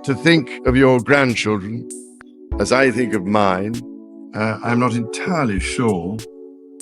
to think of your grandchildren as I think of mine, I'm not entirely sure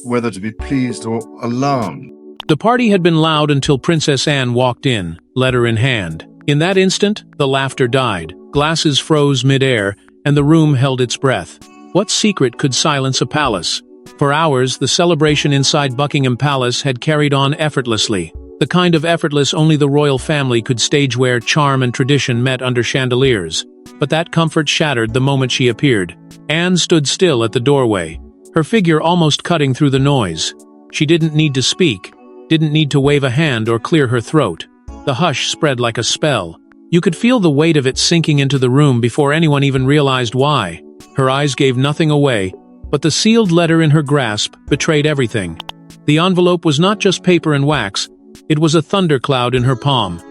whether to be pleased or alarmed. The party had been loud until Princess Anne walked in, letter in hand. In that instant, the laughter died, glasses froze midair, and the room held its breath. What secret could silence a palace? For hours, the celebration inside Buckingham Palace had carried on effortlessly, the kind of effortless only the royal family could stage where charm and tradition met under chandeliers. But that comfort shattered the moment she appeared. Anne stood still at the doorway, her figure almost cutting through the noise. She didn't need to speak, didn't need to wave a hand or clear her throat. The hush spread like a spell. You could feel the weight of it sinking into the room before anyone even realized why. Her eyes gave nothing away, but the sealed letter in her grasp betrayed everything. The envelope was not just paper and wax, it was a thundercloud in her palm.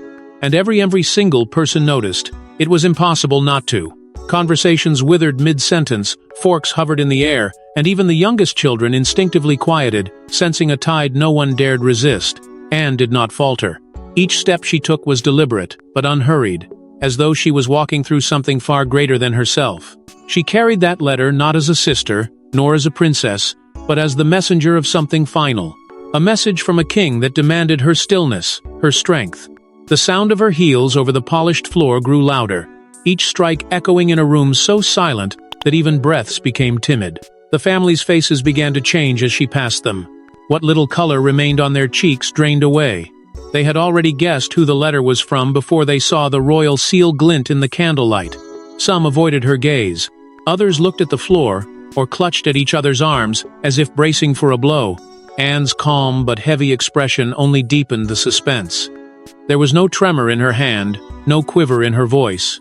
And every single person noticed. It was impossible not to. Conversations withered mid-sentence, forks hovered in the air, and even the youngest children instinctively quieted, sensing a tide no one dared resist. Anne did not falter. Each step she took was deliberate, but unhurried, as though she was walking through something far greater than herself. She carried that letter not as a sister, nor as a princess, but as the messenger of something final. A message from a king that demanded her stillness, her strength. The sound of her heels over the polished floor grew louder, each strike echoing in a room so silent that even breaths became timid. The family's faces began to change as she passed them. What little color remained on their cheeks drained away. They had already guessed who the letter was from before they saw the royal seal glint in the candlelight. Some avoided her gaze. Others looked at the floor, or clutched at each other's arms, as if bracing for a blow. Anne's calm but heavy expression only deepened the suspense. There was no tremor in her hand, no quiver in her voice.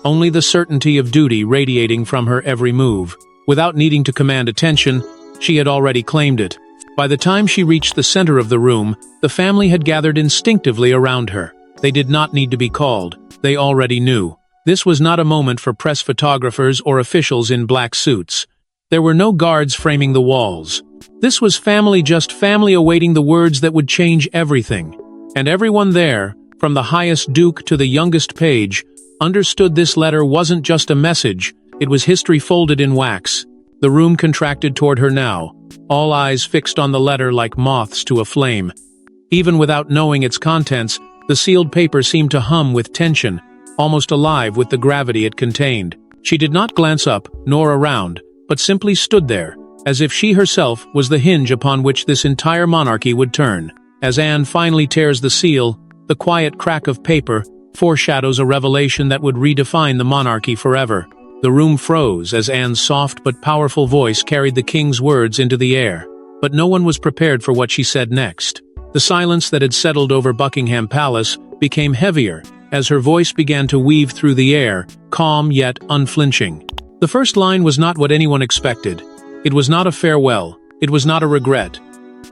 Only the certainty of duty radiating from her every move. Without needing to command attention, she had already claimed it. By the time she reached the center of the room, the family had gathered instinctively around her. They did not need to be called. They already knew. This was not a moment for press photographers or officials in black suits. There were no guards framing the walls. This was family, just family, awaiting the words that would change everything. And everyone there, from the highest duke to the youngest page, understood this letter wasn't just a message, it was history folded in wax. The room contracted toward her now, all eyes fixed on the letter like moths to a flame. Even without knowing its contents, the sealed paper seemed to hum with tension, almost alive with the gravity it contained. She did not glance up, nor around, but simply stood there, as if she herself was the hinge upon which this entire monarchy would turn. As Anne finally tears the seal, the quiet crack of paper foreshadows a revelation that would redefine the monarchy forever. The room froze as Anne's soft but powerful voice carried the king's words into the air. But no one was prepared for what she said next. The silence that had settled over Buckingham Palace became heavier as her voice began to weave through the air, calm yet unflinching. The first line was not what anyone expected. It was not a farewell. It was not a regret.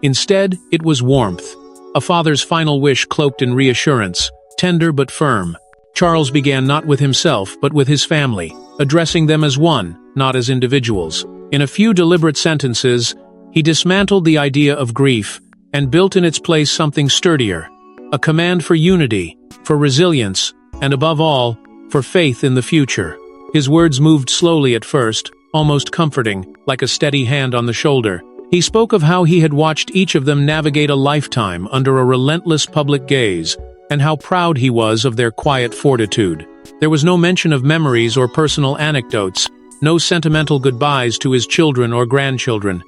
Instead, it was warmth. A father's final wish cloaked in reassurance, tender but firm. Charles began not with himself, but with his family, addressing them as one, not as individuals. In a few deliberate sentences, he dismantled the idea of grief and built in its place something sturdier, a command for unity, for resilience, and above all, for faith in the future. His words moved slowly at first, almost comforting, like a steady hand on the shoulder. He spoke of how he had watched each of them navigate a lifetime under a relentless public gaze, and how proud he was of their quiet fortitude. There was no mention of memories or personal anecdotes, no sentimental goodbyes to his children or grandchildren.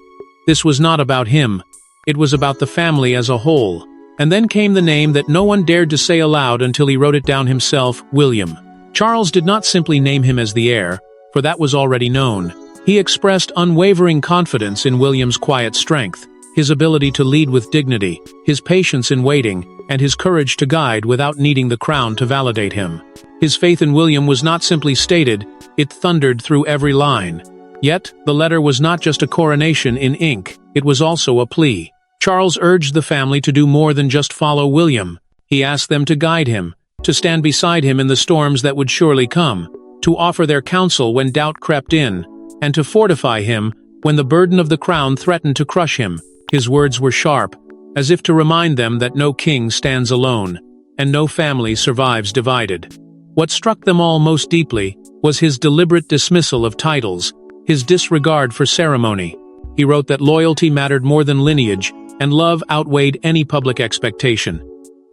This was not about him. It was about the family as a whole. And then came the name that no one dared to say aloud until he wrote it down himself, William. Charles did not simply name him as the heir, for that was already known. He expressed unwavering confidence in William's quiet strength, his ability to lead with dignity, his patience in waiting, and his courage to guide without needing the crown to validate him. His faith in William was not simply stated, it thundered through every line. Yet, the letter was not just a coronation in ink, it was also a plea. Charles urged the family to do more than just follow William. He asked them to guide him, to stand beside him in the storms that would surely come, to offer their counsel when doubt crept in, and to fortify him when the burden of the crown threatened to crush him. His words were sharp, as if to remind them that no king stands alone, and no family survives divided. What struck them all most deeply was his deliberate dismissal of titles, his disregard for ceremony. He wrote that loyalty mattered more than lineage, and love outweighed any public expectation.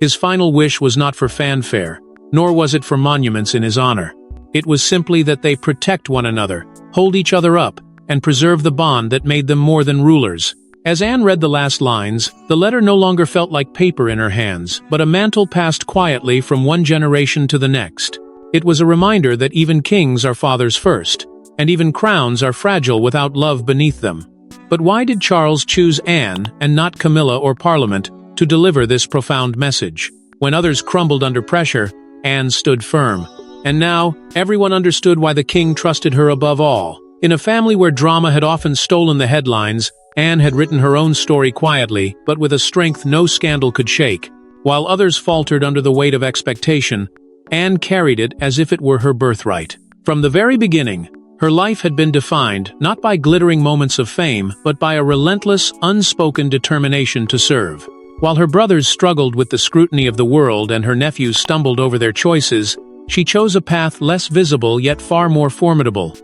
His final wish was not for fanfare, nor was it for monuments in his honor. It was simply that they protect one another, hold each other up, and preserve the bond that made them more than rulers. As Anne read the last lines, the letter no longer felt like paper in her hands, but a mantle passed quietly from one generation to the next. It was a reminder that even kings are fathers first, and even crowns are fragile without love beneath them. But why did Charles choose Anne, and not Camilla or Parliament, to deliver this profound message? When others crumbled under pressure, Anne stood firm. And now, everyone understood why the king trusted her above all. In a family where drama had often stolen the headlines, Anne had written her own story quietly, but with a strength no scandal could shake. While others faltered under the weight of expectation, Anne carried it as if it were her birthright. From the very beginning, her life had been defined not by glittering moments of fame, but by a relentless, unspoken determination to serve. While her brothers struggled with the scrutiny of the world and her nephews stumbled over their choices, she chose a path less visible yet far more formidable.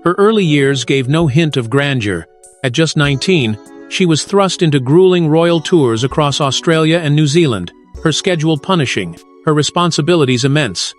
Her early years gave no hint of grandeur. At just 19, she was thrust into grueling royal tours across Australia and New Zealand, her schedule punishing, her responsibilities immense.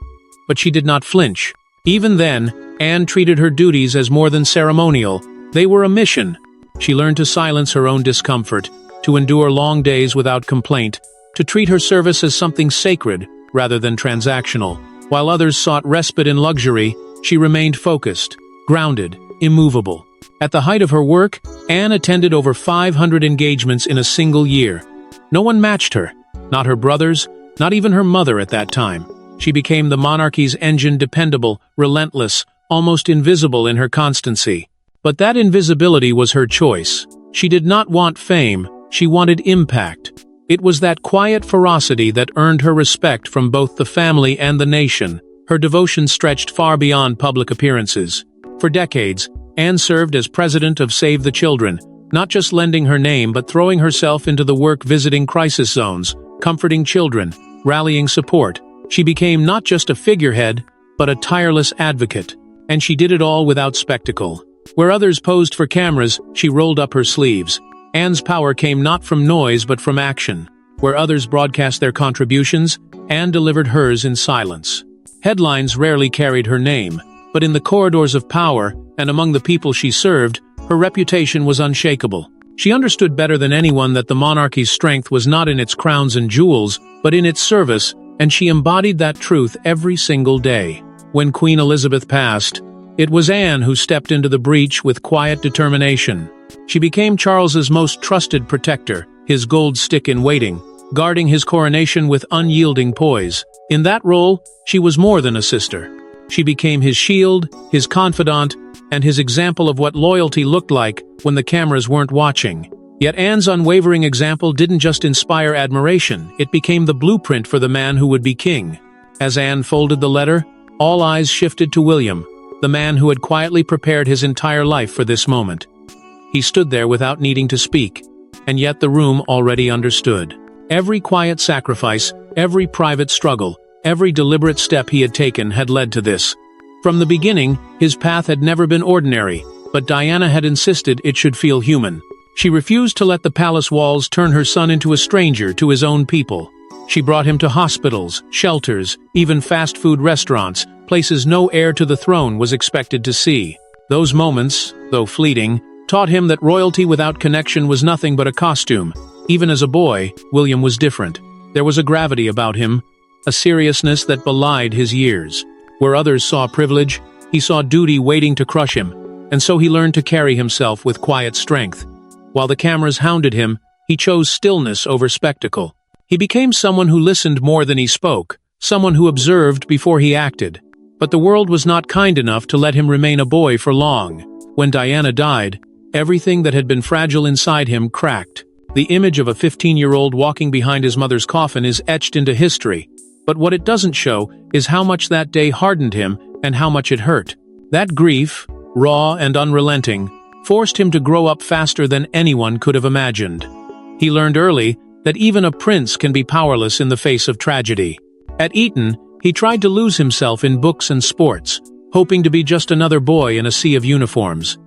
But she did not flinch. Even then, Anne treated her duties as more than ceremonial. They were a mission. She learned to silence her own discomfort, to endure long days without complaint, to treat her service as something sacred rather than transactional. While others sought respite in luxury, she remained focused, grounded, immovable. At the height of her work, Anne attended over 500 engagements in a single year. No one matched her, not her brothers, not even her mother at that time. She became the monarchy's engine, dependable, relentless, almost invisible in her constancy. But that invisibility was her choice. She did not want fame, she wanted impact. It was that quiet ferocity that earned her respect from both the family and the nation. Her devotion stretched far beyond public appearances. For decades, Anne served as president of Save the Children, not just lending her name but throwing herself into the work, visiting crisis zones, comforting children, rallying support. She became not just a figurehead, but a tireless advocate. And she did it all without spectacle. Where others posed for cameras, she rolled up her sleeves. Anne's power came not from noise but from action. Where others broadcast their contributions, Anne delivered hers in silence. Headlines rarely carried her name, but in the corridors of power, and among the people she served, her reputation was unshakable. She understood better than anyone that the monarchy's strength was not in its crowns and jewels, but in its service, and she embodied that truth every single day. When Queen Elizabeth passed, it was Anne who stepped into the breach with quiet determination. She became Charles's most trusted protector, his gold stick in waiting, guarding his coronation with unyielding poise. In that role, she was more than a sister. She became his shield, his confidant, and his example of what loyalty looked like when the cameras weren't watching. Yet Anne's unwavering example didn't just inspire admiration, it became the blueprint for the man who would be king. As Anne folded the letter, all eyes shifted to William, the man who had quietly prepared his entire life for this moment. He stood there without needing to speak, and yet the room already understood. Every quiet sacrifice, every private struggle, every deliberate step he had taken had led to this. From the beginning, his path had never been ordinary, but Diana had insisted it should feel human. She refused to let the palace walls turn her son into a stranger to his own people. She brought him to hospitals, shelters, even fast food restaurants, places no heir to the throne was expected to see. Those moments, though fleeting, taught him that royalty without connection was nothing but a costume. Even as a boy, William was different. There was a gravity about him, a seriousness that belied his years. Where others saw privilege, he saw duty waiting to crush him, and so he learned to carry himself with quiet strength. While the cameras hounded him, he chose stillness over spectacle. He became someone who listened more than he spoke, someone who observed before he acted. But the world was not kind enough to let him remain a boy for long. When Diana died, everything that had been fragile inside him cracked. The image of a 15-year-old walking behind his mother's coffin is etched into history. But what it doesn't show is how much that day hardened him and how much it hurt. That grief, raw and unrelenting, forced him to grow up faster than anyone could have imagined. He learned early that even a prince can be powerless in the face of tragedy. At Eton, He tried to lose himself in books and sports, hoping to be just another boy in a sea of uniforms.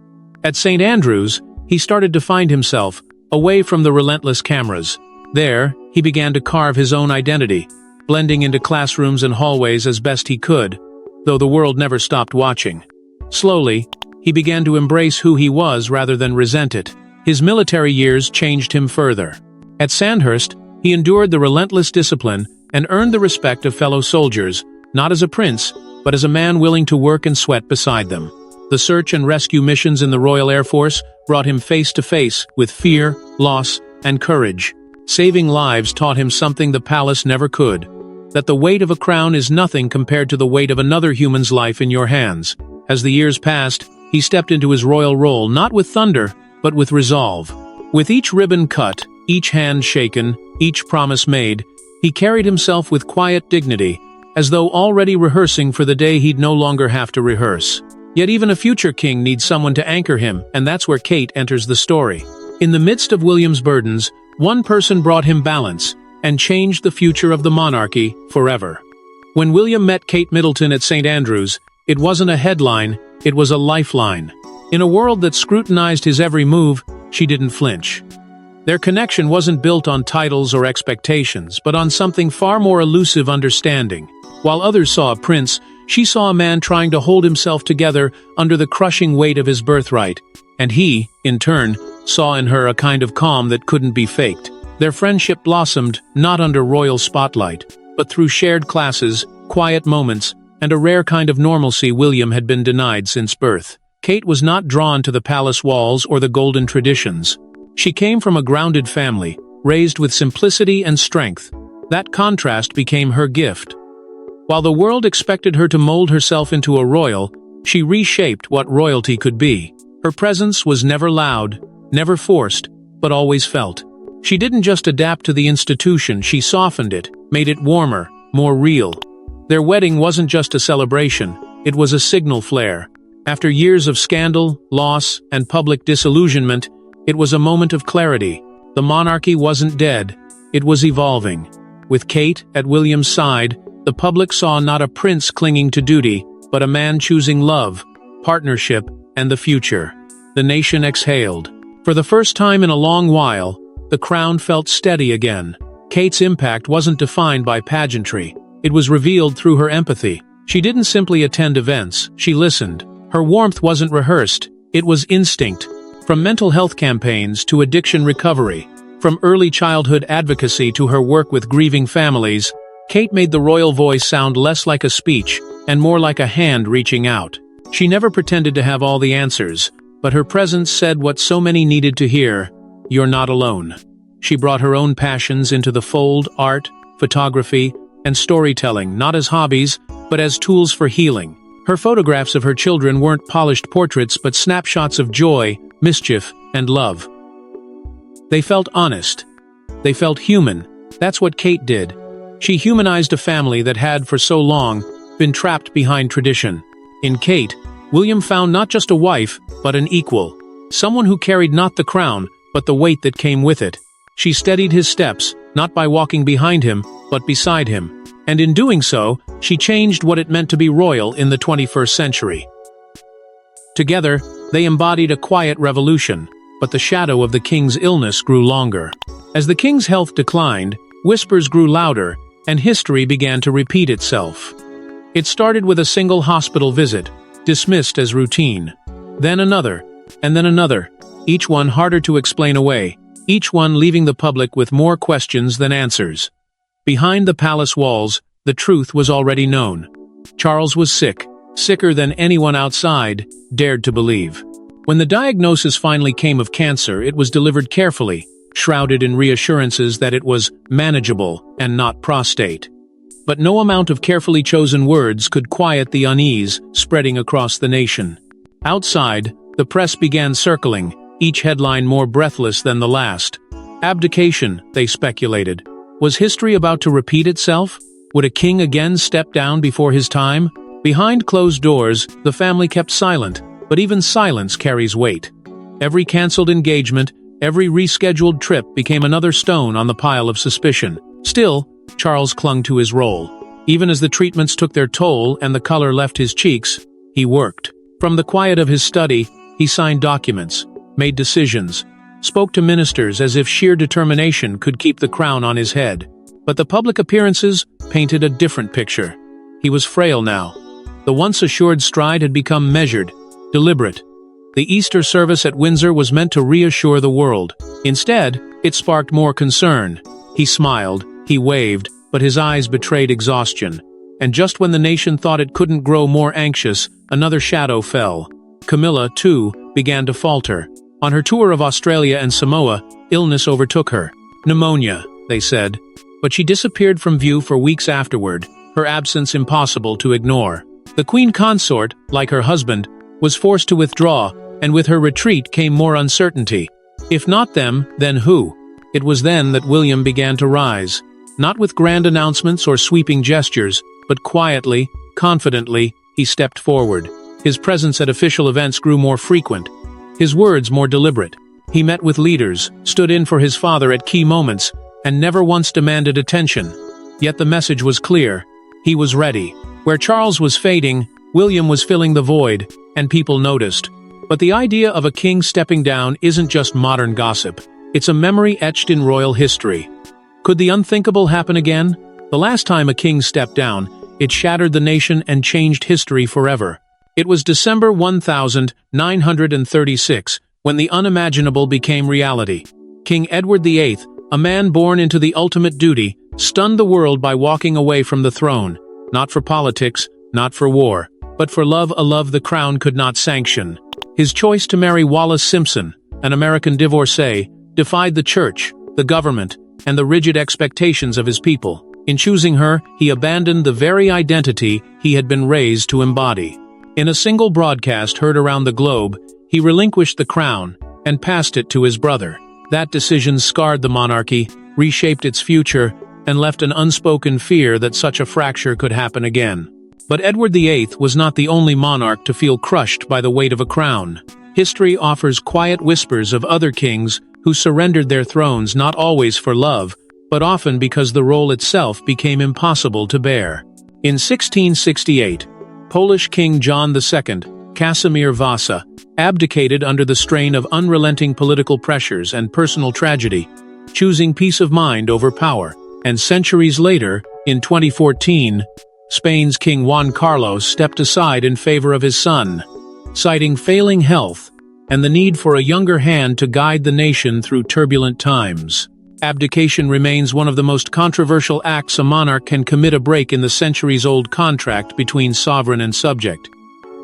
At St. Andrews, he started to find himself, away from the relentless cameras. There, he began to carve his own identity, blending into classrooms and hallways as best he could, though the world never stopped watching. Slowly, he began to embrace who he was rather than resent it. His military years changed him further. At Sandhurst, he endured the relentless discipline and earned the respect of fellow soldiers, not as a prince, but as a man willing to work and sweat beside them. The search and rescue missions in the Royal Air Force brought him face to face with fear, loss, and courage. Saving lives taught him something the palace never could: that the weight of a crown is nothing compared to the weight of another human's life in your hands. As the years passed, he stepped into his royal role not with thunder, but with resolve. With each ribbon cut, each hand shaken, each promise made, he carried himself with quiet dignity, as though already rehearsing for the day he'd no longer have to rehearse. Yet even a future king needs someone to anchor him, and that's where Kate enters the story. In the midst of William's burdens, one person brought him balance, and changed the future of the monarchy forever. When William met Kate Middleton at St. Andrews, it wasn't a headline, it was a lifeline. In a world that scrutinized his every move, she didn't flinch. Their connection wasn't built on titles or expectations, but on something far more elusive: understanding. While others saw a prince, she saw a man trying to hold himself together under the crushing weight of his birthright, and he, in turn, saw in her a kind of calm that couldn't be faked. Their friendship blossomed not under royal spotlight, but through shared classes, quiet moments, and a rare kind of normalcy William had been denied since birth. Kate was not drawn to the palace walls or the golden traditions. She came from a grounded family, raised with simplicity and strength. That contrast became her gift. While the world expected her to mold herself into a royal, she reshaped what royalty could be. Her presence was never loud, never forced, but always felt. She didn't just adapt to the institution, she softened it, made it warmer, more real. Their wedding wasn't just a celebration, it was a signal flare. After years of scandal, loss, and public disillusionment, it was a moment of clarity. The monarchy wasn't dead, it was evolving. With Kate at William's side, the public saw not a prince clinging to duty, but a man choosing love, partnership, and the future. The nation exhaled. For the first time in a long while, the crown felt steady again. Kate's impact wasn't defined by pageantry. It was revealed through her empathy. She didn't simply attend events, she listened. Her warmth wasn't rehearsed, it was instinct. From mental health campaigns to addiction recovery, from early childhood advocacy to her work with grieving families, Kate made the royal voice sound less like a speech and more like a hand reaching out. She never pretended to have all the answers, but her presence said what so many needed to hear: you're not alone. She brought her own passions into the fold: art, photography, and storytelling, not as hobbies, but as tools for healing. Her photographs of her children weren't polished portraits but snapshots of joy, mischief, and love. They felt honest. They felt human. That's what Kate did. She humanized a family that had, for so long, been trapped behind tradition. In Kate, William found not just a wife, but an equal. Someone who carried not the crown, but the weight that came with it. She steadied his steps, not by walking behind him, but beside him. And in doing so, she changed what it meant to be royal in the 21st century. Together, they embodied a quiet revolution, but the shadow of the king's illness grew longer. As the king's health declined, whispers grew louder, and history began to repeat itself. It started with a single hospital visit, dismissed as routine. Then another, and then another, each one harder to explain away, each one leaving the public with more questions than answers. Behind the palace walls, the truth was already known. Charles was sick, sicker than anyone outside dared to believe. When the diagnosis finally came of cancer, it was delivered carefully, shrouded in reassurances that it was manageable and not prostate. But no amount of carefully chosen words could quiet the unease spreading across the nation. Outside, the press began circling, each headline more breathless than the last. Abdication, they speculated. Was history about to repeat itself? Would a king again step down before his time? Behind closed doors, the family kept silent, but even silence carries weight. Every cancelled engagement, every rescheduled trip became another stone on the pile of suspicion. Still, Charles clung to his role. Even as the treatments took their toll and the color left his cheeks, he worked. From the quiet of his study, he signed documents, made decisions, spoke to ministers as if sheer determination could keep the crown on his head. But the public appearances painted a different picture. He was frail now. The once assured stride had become measured, deliberate. The Easter service at Windsor was meant to reassure the world. Instead, it sparked more concern. He smiled, he waved, but his eyes betrayed exhaustion. And just when the nation thought it couldn't grow more anxious, another shadow fell. Camilla, too, began to falter. On her tour of Australia and Samoa, illness overtook her. Pneumonia, they said. But she disappeared from view for weeks afterward, her absence impossible to ignore. The Queen Consort, like her husband, was forced to withdraw, and with her retreat came more uncertainty. If not them, then who? It was then that William began to rise. Not with grand announcements or sweeping gestures, but quietly, confidently, he stepped forward. His presence at official events grew more frequent, his words more deliberate. He met with leaders, stood in for his father at key moments, and never once demanded attention. Yet the message was clear. He was ready. Where Charles was fading, William was filling the void, and people noticed. But the idea of a king stepping down isn't just modern gossip. It's a memory etched in royal history. Could the unthinkable happen again? The last time a king stepped down, it shattered the nation and changed history forever. It was December 1936, when the unimaginable became reality. King Edward VIII, a man born into the ultimate duty, stunned the world by walking away from the throne. Not for politics, not for war, but for love, a love the crown could not sanction. His choice to marry Wallis Simpson, an American divorcee, defied the church, the government, and the rigid expectations of his people. In choosing her, he abandoned the very identity he had been raised to embody. In a single broadcast heard around the globe, he relinquished the crown and passed it to his brother. That decision scarred the monarchy, reshaped its future, and left an unspoken fear that such a fracture could happen again. But Edward VIII was not the only monarch to feel crushed by the weight of a crown. History offers quiet whispers of other kings who surrendered their thrones not always for love, but often because the role itself became impossible to bear. In 1668, Polish King John II, Casimir Wasa, abdicated under the strain of unrelenting political pressures and personal tragedy, choosing peace of mind over power. And centuries later, in 2014, Spain's King Juan Carlos stepped aside in favor of his son, citing failing health and the need for a younger hand to guide the nation through turbulent times. Abdication remains one of the most controversial acts a monarch can commit, a break in the centuries-old contract between sovereign and subject.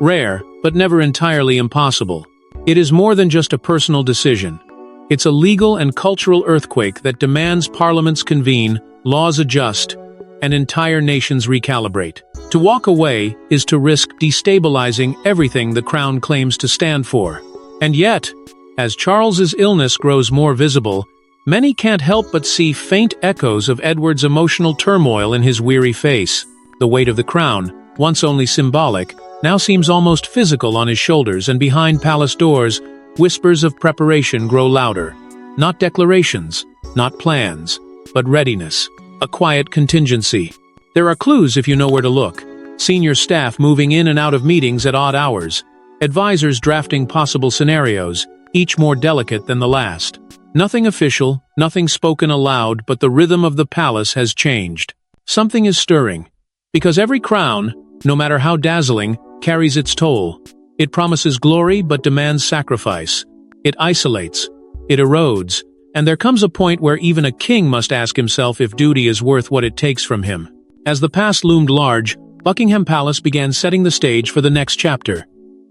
Rare, but never entirely impossible. It is more than just a personal decision. It's a legal and cultural earthquake that demands parliaments convene, laws adjust, and entire nations recalibrate. To walk away is to risk destabilizing everything the crown claims to stand for. And yet, as Charles's illness grows more visible, many can't help but see faint echoes of Edward's emotional turmoil in his weary face. The weight of the crown, once only symbolic, now seems almost physical on his shoulders, and behind palace doors, whispers of preparation grow louder. Not declarations, not plans, but readiness, a quiet contingency. There are clues if you know where to look. Senior staff moving in and out of meetings at odd hours. Advisors drafting possible scenarios, each more delicate than the last. Nothing official, nothing spoken aloud, but the rhythm of the palace has changed. Something is stirring. Because every crown, no matter how dazzling, carries its toll. It promises glory but demands sacrifice. It isolates. It erodes. And there comes a point where even a king must ask himself if duty is worth what it takes from him. As the past loomed large, Buckingham Palace began setting the stage for the next chapter.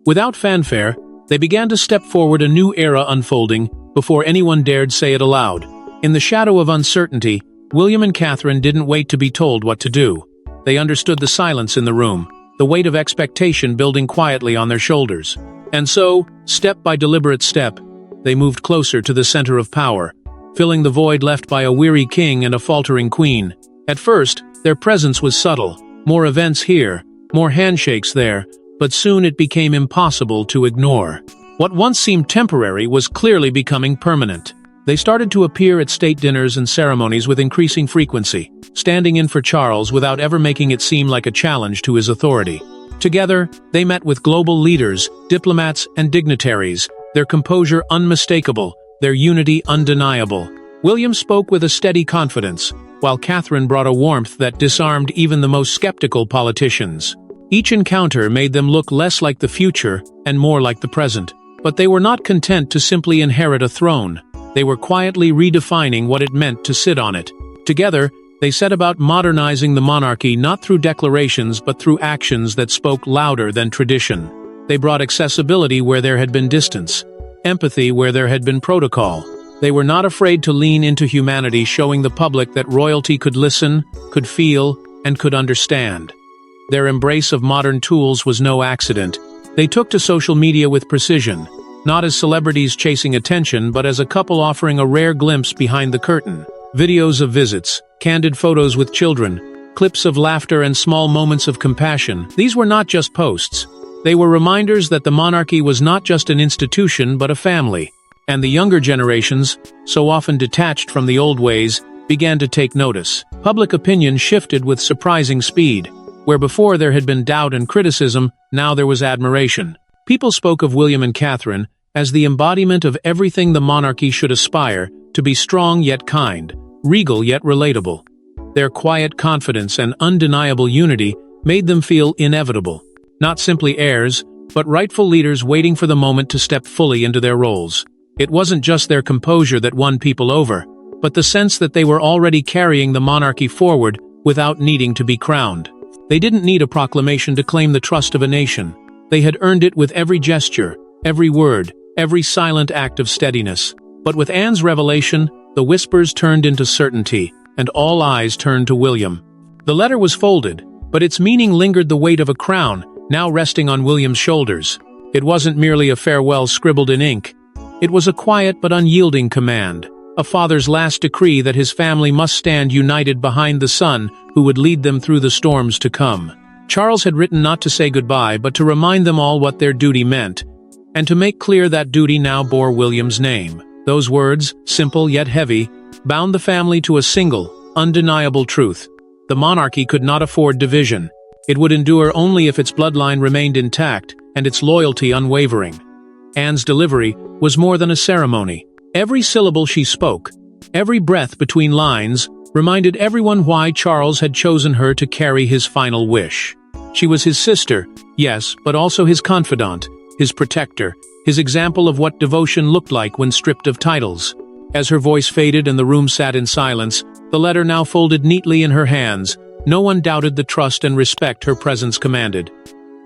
Without fanfare, they began to step forward, a new era unfolding, before anyone dared say it aloud. In the shadow of uncertainty, William and Catherine didn't wait to be told what to do. They understood the silence in the room, the weight of expectation building quietly on their shoulders. And so, step by deliberate step, they moved closer to the center of power, filling the void left by a weary king and a faltering queen. At first, their presence was subtle. More events here, more handshakes there, but soon it became impossible to ignore. What once seemed temporary was clearly becoming permanent. They started to appear at state dinners and ceremonies with increasing frequency, standing in for Charles without ever making it seem like a challenge to his authority. Together, they met with global leaders, diplomats, and dignitaries, their composure unmistakable, their unity undeniable. William spoke with a steady confidence, while Catherine brought a warmth that disarmed even the most skeptical politicians. Each encounter made them look less like the future and more like the present. But they were not content to simply inherit a throne. They were quietly redefining what it meant to sit on it. Together, they set about modernizing the monarchy not through declarations but through actions that spoke louder than tradition. They brought accessibility where there had been distance, empathy where there had been protocol. They were not afraid to lean into humanity, showing the public that royalty could listen, could feel, and could understand. Their embrace of modern tools was no accident. They took to social media with precision, not as celebrities chasing attention but as a couple offering a rare glimpse behind the curtain. Videos of visits, candid photos with children, clips of laughter and small moments of compassion. These were not just posts. They were reminders that the monarchy was not just an institution but a family. And the younger generations, so often detached from the old ways, began to take notice. Public opinion shifted with surprising speed. Where before there had been doubt and criticism, now there was admiration. People spoke of William and Catherine as the embodiment of everything the monarchy should aspire, to be strong yet kind, regal yet relatable. Their quiet confidence and undeniable unity made them feel inevitable. Not simply heirs, but rightful leaders waiting for the moment to step fully into their roles. It wasn't just their composure that won people over, but the sense that they were already carrying the monarchy forward without needing to be crowned. They didn't need a proclamation to claim the trust of a nation. They had earned it with every gesture, every word, every silent act of steadiness. But with Anne's revelation, the whispers turned into certainty, and all eyes turned to William. The letter was folded, but its meaning lingered the weight of a crown, now resting on William's shoulders. It wasn't merely a farewell scribbled in ink. It was a quiet but unyielding command, a father's last decree that his family must stand united behind the son who would lead them through the storms to come. Charles had written not to say goodbye but to remind them all what their duty meant, and to make clear that duty now bore William's name. Those words, simple yet heavy, bound the family to a single, undeniable truth. The monarchy could not afford division. It would endure only if its bloodline remained intact and its loyalty unwavering. Anne's delivery was more than a ceremony. Every syllable she spoke, every breath between lines, reminded everyone why Charles had chosen her to carry his final wish. She was his sister, yes, but also his confidant, his protector, his example of what devotion looked like when stripped of titles. As her voice faded and the room sat in silence, the letter now folded neatly in her hands. No one doubted the trust and respect her presence commanded.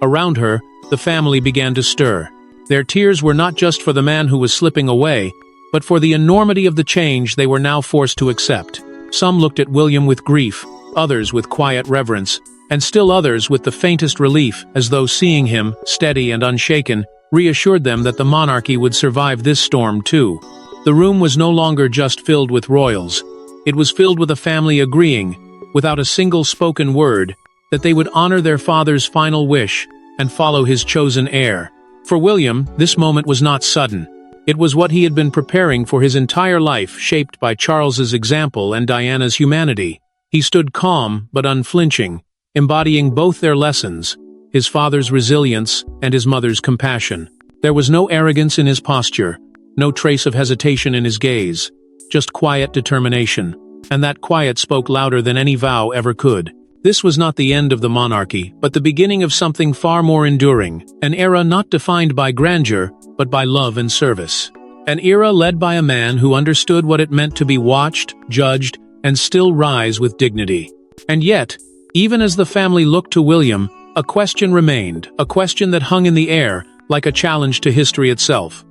Around her, the family began to stir. Their tears were not just for the man who was slipping away, but for the enormity of the change they were now forced to accept. Some looked at William with grief, others with quiet reverence, and still others with the faintest relief, as though seeing him, steady and unshaken, reassured them that the monarchy would survive this storm too. The room was no longer just filled with royals. It was filled with a family agreeing, without a single spoken word, that they would honor their father's final wish and follow his chosen heir. For William, this moment was not sudden. It was what he had been preparing for his entire life, shaped by Charles's example and Diana's humanity. He stood calm but unflinching, embodying both their lessons, his father's resilience and his mother's compassion. There was no arrogance in his posture, no trace of hesitation in his gaze, just quiet determination, and that quiet spoke louder than any vow ever could. This was not the end of the monarchy, but the beginning of something far more enduring, an era not defined by grandeur, but by love and service. An era led by a man who understood what it meant to be watched, judged, and still rise with dignity. And yet, even as the family looked to William, a question remained, a question that hung in the air, like a challenge to history itself.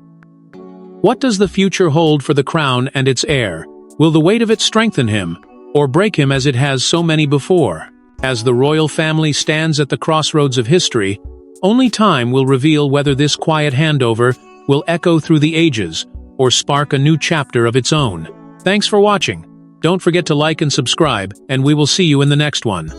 What does the future hold for the crown and its heir? Will the weight of it strengthen him, or break him as it has so many before? As the royal family stands at the crossroads of history, only time will reveal whether this quiet handover will echo through the ages or spark a new chapter of its own. Thanks for watching. Don't forget to like and subscribe, and we will see you in the next one.